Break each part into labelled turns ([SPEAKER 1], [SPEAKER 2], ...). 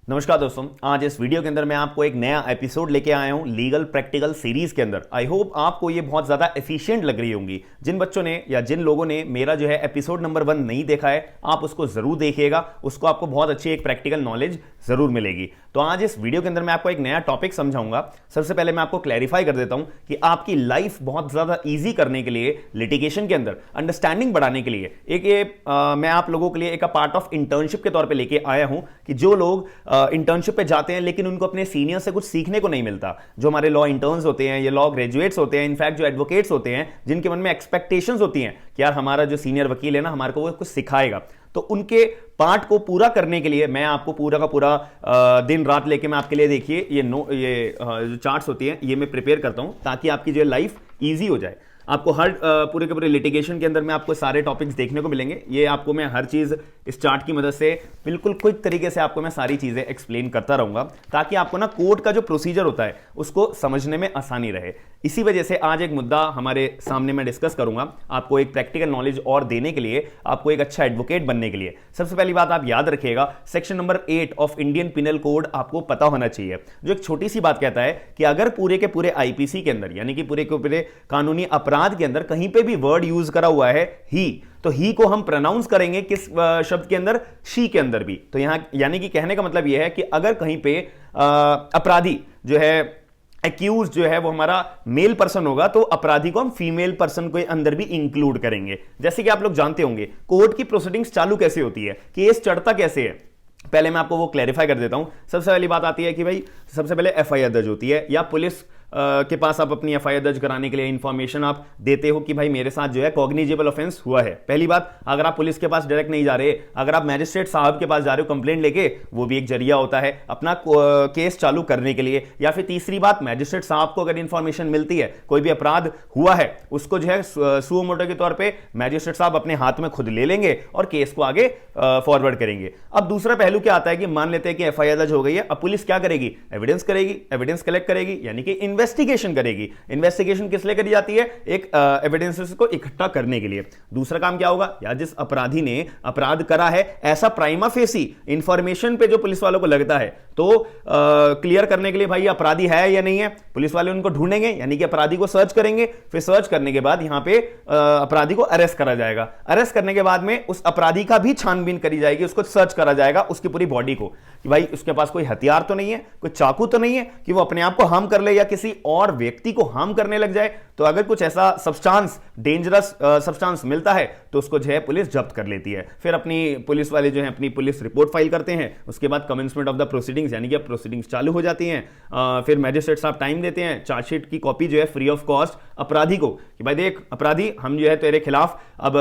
[SPEAKER 1] नमस्कार दोस्तों, आज इस वीडियो के अंदर मैं आपको एक नया एपिसोड लेके आया हूं लीगल प्रैक्टिकल सीरीज के अंदर। आई होप आपको ये बहुत ज्यादा एफिशिएंट लग रही होंगी। जिन बच्चों ने या जिन लोगों ने मेरा जो है एपिसोड नंबर 1 नहीं देखा है, आप उसको जरूर देखिएगा। उसको आपको बहुत अच्छी एक प्रैक्टिकल नॉलेज जरूर मिलेगी। तो आज इस वीडियो के अंदर मैं आपको एक नया टॉपिक समझाऊंगा। सबसे पहले मैं आपको क्लैरिफाई कर देता हूं कि आपकी लाइफ बहुत ज्यादा ईजी करने के लिए, लिटिगेशन के अंदर अंडरस्टैंडिंग बढ़ाने के लिए मैं आप लोगों के लिए एक पार्ट ऑफ इंटर्नशिप के तौर पे लेके आया हूं कि जो लोग इंटर्नशिप पे जाते हैं लेकिन उनको अपने सीनियर से कुछ सीखने को नहीं मिलता, जो हमारे लॉ इंटर्न्स होते हैं, ये लॉ ग्रेजुएट्स होते हैं, इनफैक्ट जो एडवोकेट्स होते हैं, जिनके मन में एक्सपेक्टेशंस होती हैं कि यार हमारा जो सीनियर वकील है ना, हमारे को वो कुछ सिखाएगा, तो उनके पार्ट को पूरा करने के लिए मैं आपको पूरा का पूरा दिन रात लेके मैं आपके लिए, देखिए ये जो चार्ट्स होती हैं ये मैं प्रिपेयर करता हूं ताकि आपकी जो लाइफ ईजी हो जाए। आपको हर पूरे के पूरे लिटिगेशन के अंदर में आपको सारे टॉपिक्स देखने को मिलेंगे। ये आपको मैं हर चीज़ इस चार्ट की मदद से बिल्कुल क्विक तरीके से आपको मैं सारी चीज़ें एक्सप्लेन करता रहूँगा ताकि आपको ना कोर्ट का जो प्रोसीजर होता है उसको समझने में आसानी रहे। इसी वजह से आज एक मुद्दा हमारे सामने मैं डिस्कस करूँगा आपको एक प्रैक्टिकल नॉलेज और देने के लिए, आपको एक अच्छा एडवोकेट बनने के लिए। सबसे पहली बात आप याद रखिएगा, section number 8 of Indian penal code आपको पता होना चाहिए, जो एक छोटी सी बात कहता है कि अगर पूरे के पूरे आईपीसी के अंदर, यानी कि पूरे के पूरे कानूनी अपराध के अंदर कहीं पे भी वर्ड यूज करा हुआ है ही, तो ही को हम प्रोनाउंस करेंगे किस शब्द के अंदर? शी के अंदर भी। तो यहां यानी कि कहने का मतलब यह है कि अगर कहीं पे अपराधी जो है, एक्यूज जो है, वो हमारा मेल पर्सन होगा तो अपराधी को हम फीमेल पर्सन के अंदर भी इंक्लूड करेंगे। जैसे कि आप लोग जानते होंगे कोर्ट की प्रोसीडिंग्स चालू कैसे होती है, केस चढ़ता कैसे है, पहले मैं आपको वो क्लैरिफाई कर देता हूं। सबसे पहली बात आती है कि भाई सबसे पहले एफआईआर दर्ज होती है, या पुलिस के पास आप अपनी एफआईआर दर्ज कराने के लिए इंफॉर्मेशन आप देते हो कि भाई मेरे साथ जो है कॉग्निजेबल ऑफेंस हुआ है। पहली बात, अगर आप पुलिस के पास डायरेक्ट नहीं जा रहे, अगर आप मैजिस्ट्रेट साहब के पास जा रहे हो कंप्लेंट लेके, वो भी एक जरिया होता है अपना केस चालू करने के लिए। या फिर तीसरी बात, मैजिस्ट्रेट साहब को अगर इंफॉर्मेशन मिलती है कोई भी अपराध हुआ है, उसको जो है सुओ मोटो के तौर पर मैजिस्ट्रेट साहब अपने हाथ में खुद ले लेंगे और केस को आगे फॉरवर्ड करेंगे। अब दूसरा पहलू क्या आता है कि मान लेते हैं कि एफआईआर दर्ज हो गई है, अब पुलिस क्या करेगी? एविडेंस करेगी, एविडेंस कलेक्ट करेगी, यानी कि इन्वेस्टिगेशन करेगी। इन्वेस्टिगेशन किस लिए करी जाती है? एक एविडेंसेस को इकट्ठा करने के लिए। दूसरा काम क्या होगा? या जिस अपराधी ने अपराध करा है ऐसा प्राइमा फेसी इंफॉर्मेशन पे जो पुलिस वालों को लगता है, तो क्लियर करने के लिए भाई अपराधी है या नहीं है, पुलिस वाले उनको ढूंढेंगे, यानी कि अपराधी को सर्च करेंगे। फिर सर्च करने के बाद यहां पे अपराधी को अरेस्ट करा जाएगा। अरेस्ट करने के बाद में उस अपराधी का भी छानबीन करी जाएगी, उसको सर्च करा जाएगा, उसकी पूरी बॉडी को, कि भाई उसके पास कोई हथियार तो नहीं है, कोई चाकू तो नहीं है कि वो अपने आप को हार्म कर ले या किसी और व्यक्ति को हार्म करने लग जाए। तो अगर कुछ ऐसा सब्सटेंस, डेंजरस सब्सटेंस मिलता है तो उसको जो है पुलिस जब्त कर लेती है। फिर अपनी पुलिस वाले जो है अपनी पुलिस रिपोर्ट फाइल करते हैं। उसके बाद कमेंसमेंट ऑफ द प्रोसीडिंग्स, यानी कि प्रोसीडिंग्स चालू हो जाती हैं। फिर मैजिस्ट्रेट साहब टाइम देते हैं, चार्जशीट की कॉपी जो है फ्री ऑफ कॉस्ट अपराधी को, कि भाई देख अपराधी, हम जो है तेरे खिलाफ अब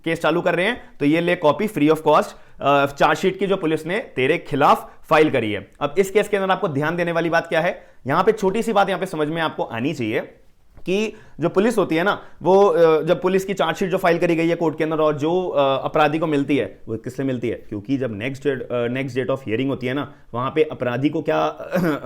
[SPEAKER 1] केस चालू कर रहे हैं, तो ये ले copy free of cost chargesheet की जो पुलिस ने तेरे खिलाफ फाइल करी है। अब इस केस के अंदर आपको ध्यान देने वाली बात क्या है? यहां पे छोटी सी बात यहां पे समझ में आपको आनी चाहिए कि जो पुलिस होती है ना, वो जब पुलिस की चार्जशीट जो फाइल करी गई है कोर्ट के अंदर और जो अपराधी को मिलती है, वो किससे मिलती है? क्योंकि जब नेक्स्ट डेट ऑफ हियरिंग होती है ना, वहां पे अपराधी को क्या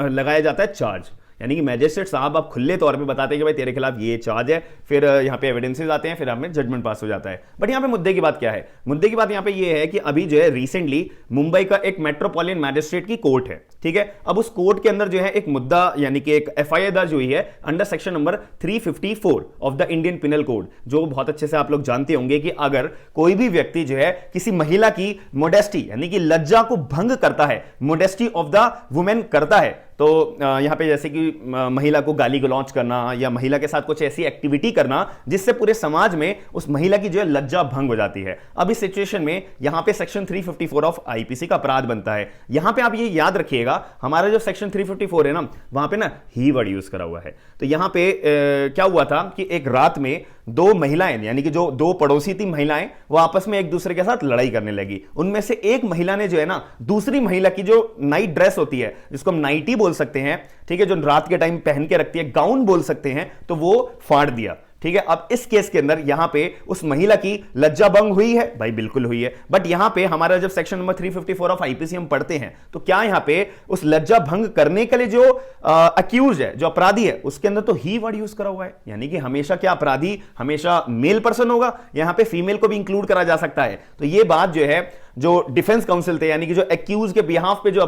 [SPEAKER 1] लगाया जाता है? चार्ज। यानी कि मैजिस्ट्रेट साहब आप खुले तौर पे बताते हैं कि भाई तेरे खिलाफ ये चार्ज है, फिर यहाँ पे एविडेंसेस आते हैं, फिर हमें जजमेंट पास हो जाता है। बट यहाँ पे मुद्दे की बात क्या है? मुद्दे की बात यहाँ पे ये है कि अभी जो है रिसेंटली मुंबई का एक मेट्रोपॉलिटन मैजिस्ट्रेट की कोर्ट है, ठीक है। अब उस कोर्ट के अंदर जो है एक मुद्दा, यानी कि एक एफआईआर दर्ज हुई है under section number 354 of the Indian penal code, जो बहुत अच्छे से आप लोग जानते होंगे कि अगर कोई भी व्यक्ति जो है किसी महिला की मोडेस्टी, यानी कि लज्जा को भंग करता है, मोडेस्टी ऑफ द वुमेन करता है, तो यहां पे जैसे कि महिला को गाली गलौज करना या महिला के साथ कुछ ऐसी एक्टिविटी करना जिससे पूरे समाज में उस महिला की जो है लज्जा भंग हो जाती है। अब इस सिचुएशन में यहां पे सेक्शन 354 ऑफ आईपीसी का अपराध बनता है। यहां पे आप ये याद रखिएगा, हमारा जो सेक्शन 354 है ना, वहां पे ना ही वर्ड यूज करा हुआ है। तो यहां पे क्या हुआ था कि एक रात में दो महिलाएं, यानी कि जो दो पड़ोसी थी महिलाएं, वो आपस में एक दूसरे के साथ लड़ाई करने लगी। उनमें से एक महिला ने जो है ना, दूसरी महिला की जो नाइट ड्रेस होती है, जिसको हम नाइटी बोल सकते हैं, ठीक है, जो रात के टाइम पहन के रखती है, गाउन बोल सकते हैं, तो वो फाड़ दिया। ठीक है। अब इस केस के अंदर यहां पे उस महिला की लज्जा भंग हुई है, भाई बिल्कुल हुई है, बट यहां पे हमारा जब सेक्शन नंबर 354 ऑफ आईपीसी हम पढ़ते हैं तो क्या यहां पे उस लज्जा भंग करने के लिए जो अक्यूज है, जो अपराधी है, उसके अंदर तो ही वर्ड यूज करा हुआ है, यानी कि हमेशा क्या अपराधी हमेशा मेल पर्सन होगा, यहां पे फीमेल को भी इंक्लूड करा जा सकता है। तो ये बात जो है, जो डिफेंस काउंसिल थे यानी कि जो एक्यूज के बिहाफ पे जो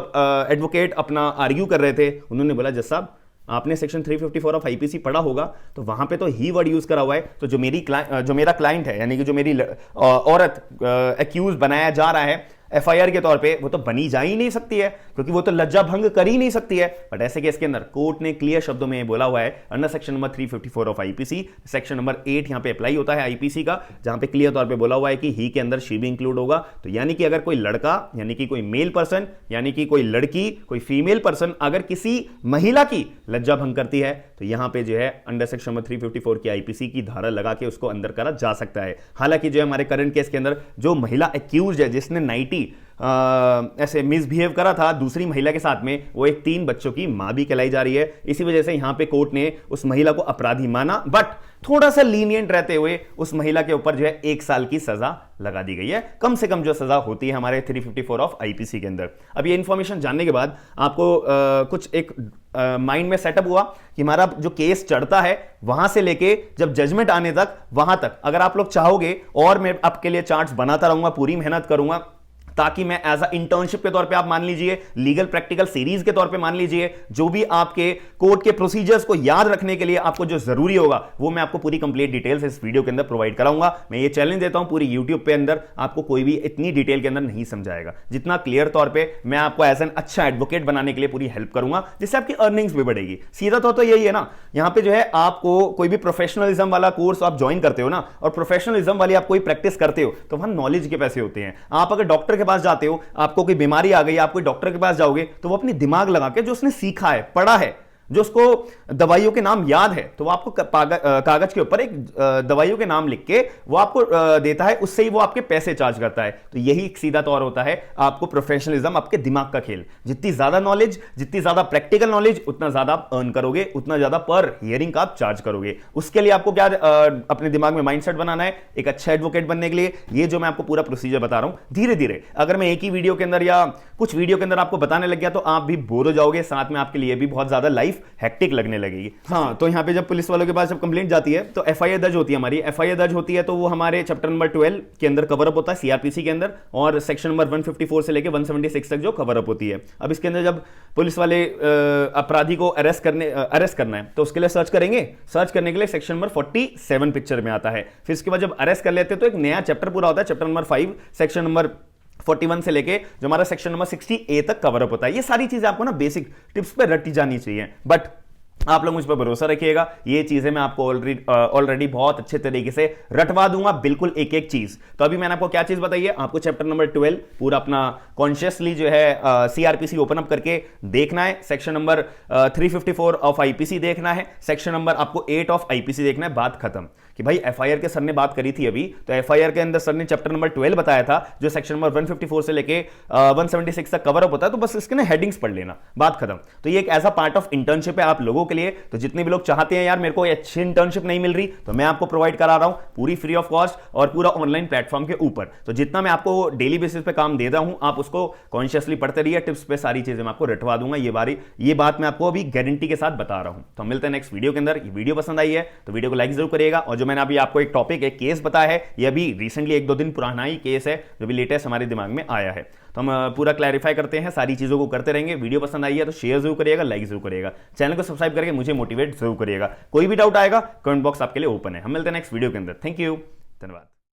[SPEAKER 1] एडवोकेट अपना आर्ग्यू कर रहे थे, उन्होंने बोला जज साहब आपने सेक्शन 354 ऑफ आईपीसी पढ़ा होगा तो वहां पे तो ही वर्ड यूज करा हुआ है, तो जो मेरा क्लाइंट है यानी कि जो मेरी औरत एक्यूज बनाया जा रहा है एफआईआर के तौर पे, वो तो बनी जा ही नहीं सकती है क्योंकि वो तो लज्जा भंग कर ही नहीं सकती है। बट ऐसे केस के अंदर कोर्ट ने क्लियर शब्दों में बोला हुआ है under section number 354 of IPC, section number 8 यहां पे अप्लाई होता है आईपीसी का, जहां पे क्लियर तौर पे बोला हुआ है कि ही के अंदर शी भी इंक्लूड होगा। तो यानी कि अगर कोई लड़का यानी कि कोई मेल पर्सन यानी कि कोई लड़की कोई फीमेल पर्सन अगर किसी महिला की लज्जा भंग करती है तो यहां पे जो है अंडर सेक्शन नंबर 354 की आईपीसी की धारा लगा के उसको अंदर करा जा सकता है। हालांकि जो है हमारे करंट केस के अंदर जो महिला एक्यूज है जिसने नाइटी ऐसे मिसबिहेव करा था दूसरी महिला के साथ में, वो एक 3 बच्चों की मां भी कहलाई जा रही है। इसी वजह से यहां पे कोर्ट ने उस महिला को अपराधी माना, बट थोड़ा सा लीनियंट रहते हुए उस महिला के ऊपर जो है 1 साल की सजा लगा दी गई है, कम से कम जो सजा होती है हमारे 354 ऑफ आईपीसी के अंदर। अब ये इंफॉर्मेशन जानने के बाद आपको कुछ एक माइंड में सेटअप हुआ कि हमारा जो केस चढ़ता है वहां से लेके जब जजमेंट आने तक, वहां तक अगर आप लोग चाहोगे और मैं आपके लिए चार्ट्स बनाता रहूंगा, पूरी मेहनत करूंगा ताकि मैं एज अ इंटर्नशिप के तौर पे आप मान लीजिए, लीगल प्रैक्टिकल सीरीज के तौर पे मान लीजिए, जो भी आपके कोर्ट के प्रोसीजर्स को याद रखने के लिए आपको जो जरूरी होगा वो मैं आपको पूरी कंप्लीट डिटेल्स इस वीडियो के अंदर प्रोवाइड कराऊंगा। मैं ये चैलेंज देता हूं पूरी यूट्यूब पे अंदर आपको कोई भी इतनी डिटेल के अंदर नहीं समझाएगा, जितना क्लियर तौर पे मैं आपको एज एन अच्छा एडवोकेट बनाने के लिए पूरी हेल्प करूंगा, जिससे आपकी अर्निंग्स भी बढ़ेगी। सीधा तौर तो यही है ना, यहां पे जो है आपको कोई भी प्रोफेशनलिज्म वाला कोर्स आप ज्वाइन करते हो ना, और प्रोफेशनलिज्म वाली आप कोई प्रैक्टिस करते हो तो वहां नॉलेज के पैसे होते हैं। आप अगर डॉक्टर के पास जाते हो, आपको कोई बीमारी आ गई, आप कोई डॉक्टर के पास जाओगे तो वो अपनी दिमाग लगा के जो उसने सीखा है, पढ़ा है, जो उसको दवाइयों के नाम याद है, तो वो आपको कागज के ऊपर एक दवाइयों के नाम लिख के वो आपको देता है, उससे ही वो आपके पैसे चार्ज करता है। तो यही एक सीधा तौर होता है आपको प्रोफेशनलिज्म, आपके दिमाग का खेल। जितनी ज्यादा नॉलेज, जितनी ज्यादा प्रैक्टिकल नॉलेज, उतना ज्यादा आप अर्न करोगे, उतना ज्यादा पर हियरिंग का आप चार्ज करोगे। उसके लिए आपको क्या अपने दिमाग में माइंडसेट बनाना है एक अच्छा एडवोकेट बनने के लिए। ये जो मैं आपको पूरा प्रोसीजर बता रहा हूं, धीरे धीरे अगर मैं एक ही वीडियो के अंदर या कुछ वीडियो के अंदर आपको बताने लग गया तो आप भी बोर हो जाओगे, साथ में आपके लिए भी बहुत ज्यादा लाइफ हेक्टिक लगने लगेगी। हाँ, तो यहां पे जब पुलिस वालों के पास जब कंप्लेंट जाती है तो एफआईआर दर्ज होती है, हमारी एफआईआर दर्ज होती है तो वो हमारे चैप्टर नंबर 12 के अंदर कवर अप होता है सीआरपीसी के अंदर, और सेक्शन नंबर 154 से लेकर 176 तक जो कवर अप होती है। अब इसके अंदर जब पुलिस वाले अपराधी को अरेस्ट करना है तो उसके लिए सर्च करेंगे, सर्च करने के लिए सेक्शन नंबर 47 पिक्चर में आता है। फिर इसके बाद जब अरेस्ट कर लेते हैं तो एक नया चैप्टर पूरा होता है, चैप्टर नंबर 5 सेक्शन नंबर 41 से लेके जो हमारा सेक्शन नंबर 60A तक कवर अप होता है। ये सारी चीजें आपको ना बेसिक टिप्स पे रटी जानी चाहिए, बट आप लोग मुझ पर भरोसा रखिएगा, ये चीजें मैं आपको ऑलरेडी बहुत अच्छे तरीके से रटवा दूंगा, बिल्कुल एक एक चीज। तो अभी मैंने आपको क्या चीज बताई है, आपको चैप्टर नंबर 12 पूरा अपना कॉन्शियसली जो है सीआरपीसी ओपन अप करके देखना है, सेक्शन नंबर 354 ऑफ आईपीसी देखना है, सेक्शन नंबर आपको 8 ऑफ आईपीसी देखना है। बात खत्म। कि भाई एफआईआर के सर ने बात करी थी अभी, तो एफआईआर के अंदर सर ने चैप्टर नंबर 12 बताया था जो सेक्शन नंबर 154 से लेके 176 तक कवर अप होता है, तो बस इसके ना हेडिंग्स पढ़ लेना, बात खत्म। तो ये एक ऐसा पार्ट ऑफ इंटर्नशिप है आप लोगों के लिए। तो जितने भी लोग चाहते हैं यार मेरे को अच्छी इंटर्नशिप नहीं मिल रही, तो मैं आपको प्रोवाइड करा रहा हूं पूरी फ्री ऑफ कॉस्ट और पूरा ऑनलाइन प्लेटफॉर्म के ऊपर। तो जितना मैं आपको डेली बेसिस पे काम दे रहा हूं, आप उसको कॉन्शियसली पढ़ते रहिए, टिप्स पे सारी चीजें मैं आपको रटवा दूंगा। ये बात मैं आपको अभी गारंटी के साथ बता रहा हूं। तो मिलते हैं नेक्स्ट वीडियो के अंदर। ये वीडियो पसंद आई है तो वीडियो को लाइक जरूर करिएगा, और जो मैंने अभी आपको एक टॉपिक, एक केस बताया है, ये अभी रिसेंटली 1-2 दिन पुराना ही केस है जो भी लेटेस्ट हमारे दिमाग में आया है। तो हम पूरा क्लैरिफाई करते हैं, सारी चीजों को करते रहेंगे। वीडियो पसंद आई है तो शेयर जरूर करिएगा, लाइक जरूर करिएगा, चैनल को सब्सक्राइब करके मुझे मोटिवेट जरूर करिएगा। कोई भी डाउट आएगा कमेंट बॉक्स आपके लिए ओपन है। हम मिलते हैं नेक्स्ट वीडियो के अंदर। थैंक यू, धन्यवाद।